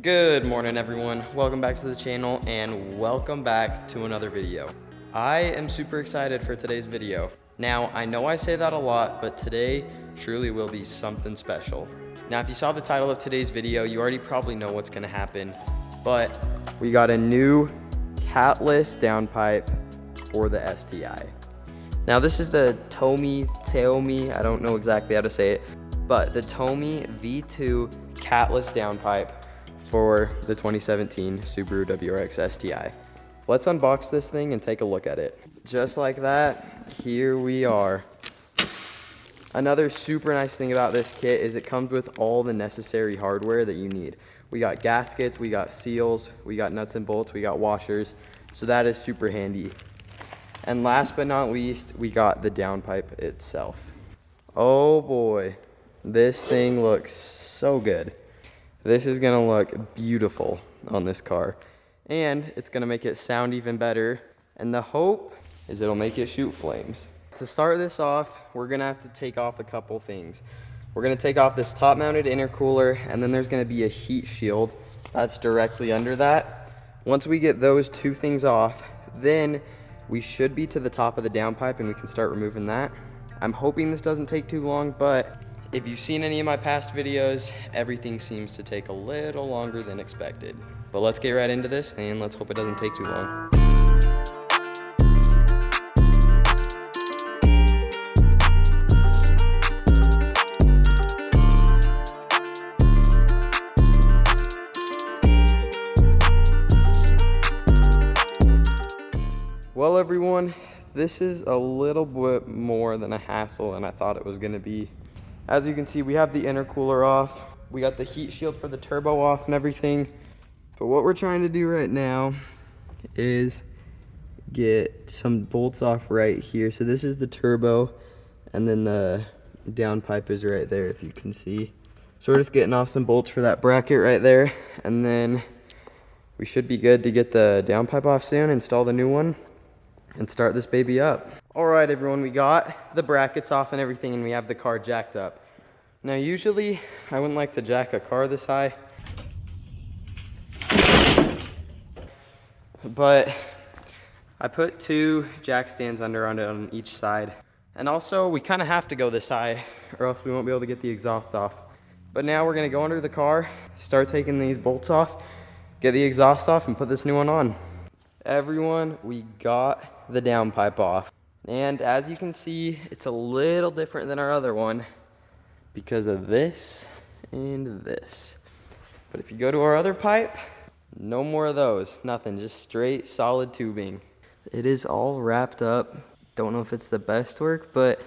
Good morning everyone, welcome back to the channel and welcome back to another video. I am super excited for today's video. Now I know I say that a lot, but today truly will be something special. Now if you saw the title of today's video, you already probably know what's gonna happen, but we got a new Catless downpipe for the STI. Now this is the Tomy, I don't know exactly how to say it, but the Tomy V2 Catless downpipe for the 2017 Subaru WRX STI. Let's unbox this thing and take a look at it. Just like that, here we are. Another super nice thing about this kit is it comes with all the necessary hardware that you need. We got gaskets, we got seals, we got nuts and bolts, we got washers, so that is super handy. And last but not least, we got the downpipe itself. Oh boy, this thing looks so good. This is gonna look beautiful on this car, and it's gonna make it sound even better, and the hope is it'll make it shoot flames. To start this off, we're gonna have to take off a couple things. We're gonna take off this top mounted intercooler, and then there's gonna be a heat shield that's directly under that. Once we get those two things off, then we should be to the top of the downpipe and we can start removing that. I'm hoping this doesn't take too long, but if you've seen any of my past videos, everything seems to take a little longer than expected. But let's get right into this and let's hope it doesn't take too long. Well everyone, this is a little bit more than a hassle than I thought it was gonna be. As you can see, we have the intercooler off. We got the heat shield for the turbo off and everything. But what we're trying to do right now is get some bolts off right here. So this is the turbo, and then the downpipe is right there, if you can see. So we're just getting off some bolts for that bracket right there, and then we should be good to get the downpipe off soon, install the new one, and start this baby up. All right, everyone, we got the brackets off and everything, and we have the car jacked up. Now, usually, I wouldn't like to jack a car this high, but I put two jack stands under on it on each side. And also, we kind of have to go this high, or else we won't be able to get the exhaust off. But now we're gonna go under the car, start taking these bolts off, get the exhaust off, and put this new one on. Everyone, we got the downpipe off. And as you can see, it's a little different than our other one because of this and this. But if you go to our other pipe, no more of those, nothing, just straight solid tubing. It is all wrapped up. Don't know if it's the best work, but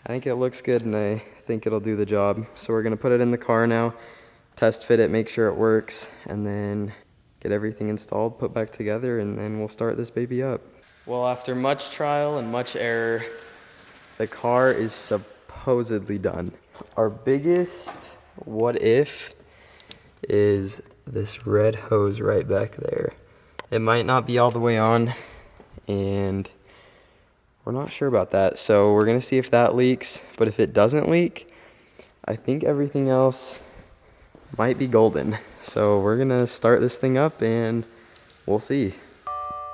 I think it looks good and I think it'll do the job. So we're gonna put it in the car now, test fit it, make sure it works, and then get everything installed, put back together, and then we'll start this baby up. Well, after much trial and much error, the car is supposedly done. Our biggest what if is this red hose right back there. It might not be all the way on, and we're not sure about that. So we're gonna see if that leaks, but if it doesn't leak, I think everything else might be golden. So we're gonna start this thing up and we'll see.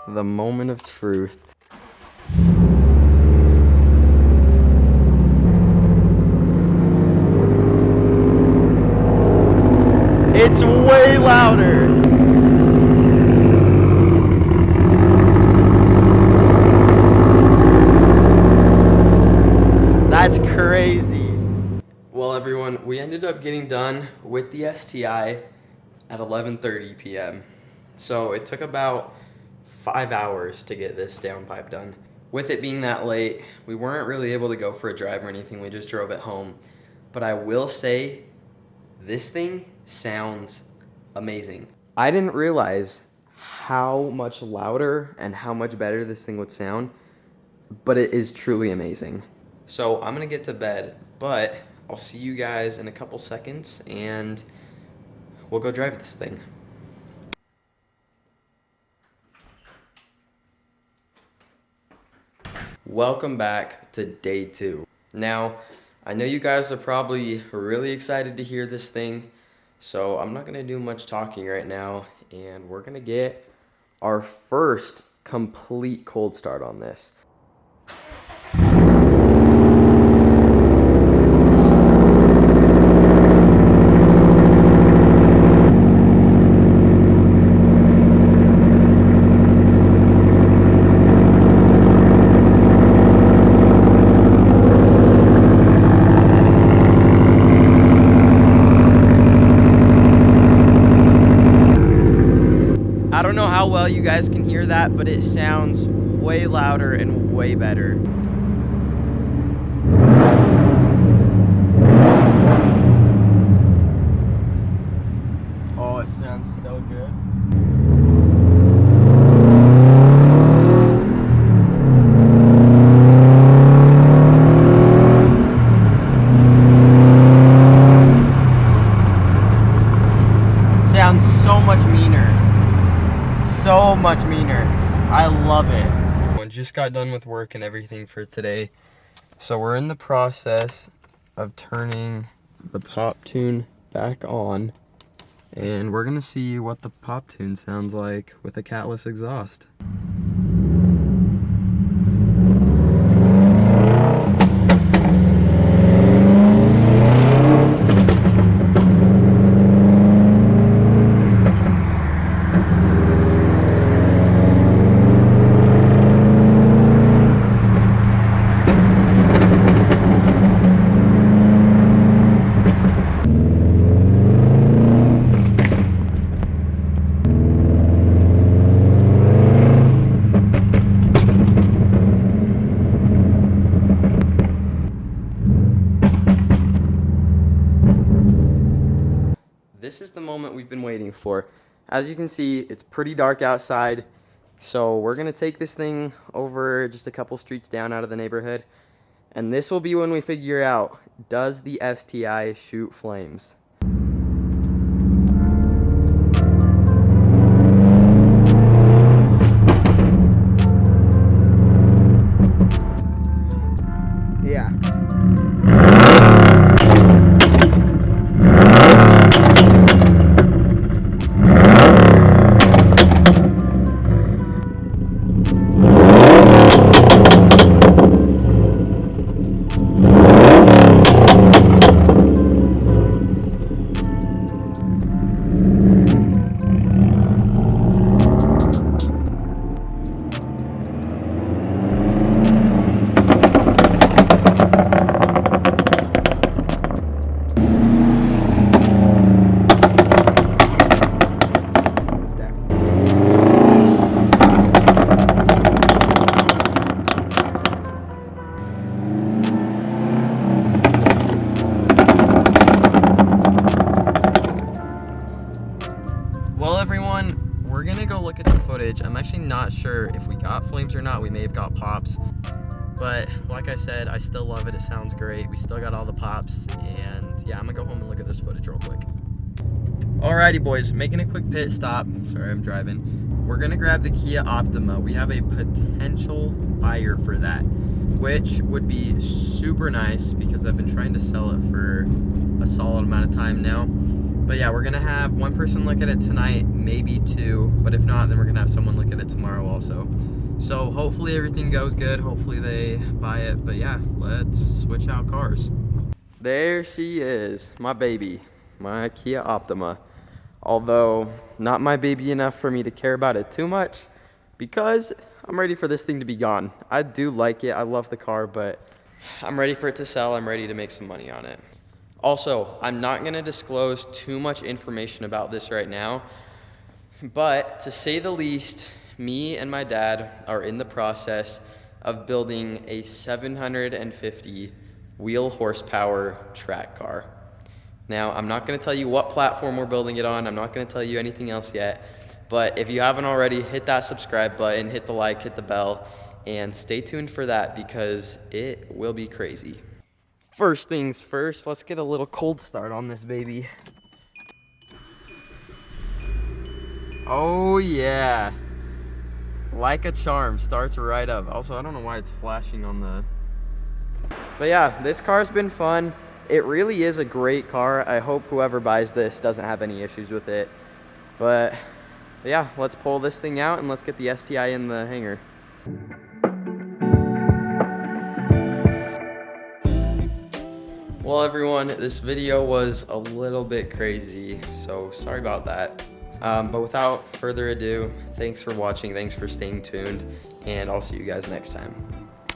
The moment of truth. It's way louder. That's crazy. Well everyone, we ended up getting done with the STI at 11:30 p.m. So it took about 5 hours to get this downpipe done. With it being that late, we weren't really able to go for a drive or anything, we just drove it home. But I will say, this thing sounds amazing. I didn't realize how much louder and how much better this thing would sound, but it is truly amazing. So I'm gonna get to bed, but I'll see you guys in a couple seconds and we'll go drive this thing. Welcome back to day 2. Now, I know you guys are probably really excited to hear this thing. So I'm not gonna do much talking right now, and we're gonna get our first complete cold start on this. I don't know how well you guys can hear that, but it sounds way louder and way better. Oh, it sounds so good. Sounds so much meaner. So much meaner. I love it. I just got done with work and everything for today. So we're in the process of turning the pop tune back on, and we're gonna see what the pop tune sounds like with a Catless exhaust. This is the moment we've been waiting for. As you can see, it's pretty dark outside, so we're gonna take this thing over just a couple streets down out of the neighborhood, and this will be when we figure out, does the STI shoot flames? Yeah. Well, everyone, we're gonna go look at the footage. I'm actually not sure if we got flames or not. We may have got pops, but like I said, I still love it. It sounds great. We still got all the pops, and yeah, I'm gonna go home and look at this footage real quick. Alrighty, boys, making a quick pit stop. Sorry, I'm driving. We're gonna grab the Kia Optima. We have a potential buyer for that, which would be super nice because I've been trying to sell it for a solid amount of time now. But yeah, we're gonna have one person look at it tonight, maybe two, but if not, then we're gonna have someone look at it tomorrow also. So hopefully everything goes good, hopefully they buy it, but yeah, let's switch out cars. There she is, my baby, my Kia Optima. Although, not my baby enough for me to care about it too much, because I'm ready for this thing to be gone. I do like it, I love the car, but I'm ready for it to sell, I'm ready to make some money on it. Also, I'm not gonna disclose too much information about this right now, but to say the least, me and my dad are in the process of building a 750 wheel horsepower track car. Now, I'm not gonna tell you what platform we're building it on, I'm not gonna tell you anything else yet, but if you haven't already, hit that subscribe button, hit the like, hit the bell, and stay tuned for that because it will be crazy. First things first, let's get a little cold start on this baby. Oh yeah, like a charm, starts right up. Also, I don't know why it's flashing on the... But yeah, this car's been fun. it really is a great car. I hope whoever buys this doesn't have any issues with it. But yeah, let's pull this thing out and let's get the STI in the hangar. Well everyone, this video was a little bit crazy, so sorry about that. But without further ado, thanks for watching, thanks for staying tuned, and I'll see you guys next time.